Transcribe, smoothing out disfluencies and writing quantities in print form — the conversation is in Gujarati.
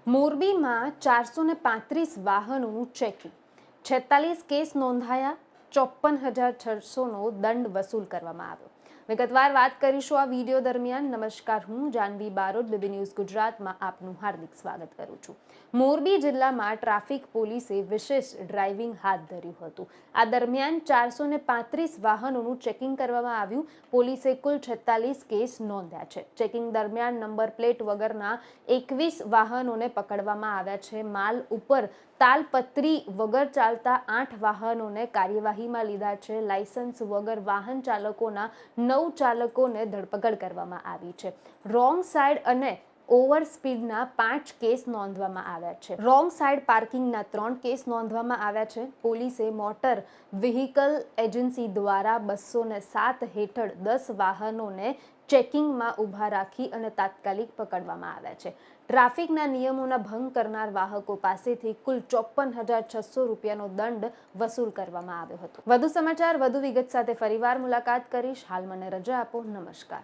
મોરબીમાં 435 વાહનોનું ચેકિંગ, 46 કેસ નોંધાયા, 54,600નો દંડ વસૂલ કરવામાં આવ્યો. વિગતવાર વાત કરીશું આ વિડીયો દરમિયાન. નમસ્કાર, હું જાનવી બારોટ, બીબી ન્યૂઝ ગુજરાતમાં આપનું હાર્દિક સ્વાગત કરું છું. મોરબી જિલ્લામાં ટ્રાફિક પોલીસે વિશેષ ડ્રાઇવિંગ હાથ ધર્યું હતું. આ દરમિયાન 435 વાહનોનું ચેકિંગ કરવામાં આવ્યું. પોલીસે કુલ 46 કેસ નોંધ્યા છે. ચેકિંગ દરમિયાન નંબર પ્લેટ વગરના 21 વાહનોને પકડવામાં આવ્યા છે. માલ ઉપર તાલપત્રી વગર ચાલતા 8 વાહનોને કાર્યવાહીમાં લીધા છે. લાયસન્સ વગર વાહન ચાલકોના 9 ચાલકોને ધરપકડ કરવામાં આવી છે. રોંગ સાઈડ અને ઓવર સ્પીડના 5 કેસ નોંધવામાં આવ્યા છે. રોંગ સાઈડ પાર્કિંગના 3 કેસ નોંધવામાં આવ્યા છે. પોલીસે મોટર વ્હીકલ એજન્સી દ્વારા 207 હેઠળ 10 વાહનોને ચેકિંગમાં ઊભા રાખી અને તાત્કાલિક પકડવામાં આવ્યા છે. ટ્રાફિકના નિયમોના ભંગ કરનાર વાહકો પાસેથી કુલ 54,600 રૂપિયાનો દંડ વસૂલ કરવામાં આવ્યો હતો. વધુ સમાચાર, વધુ વિગત સાથે ફરીવાર મુલાકાત કરીશ. હાલ મને રજા આપો. નમસ્કાર.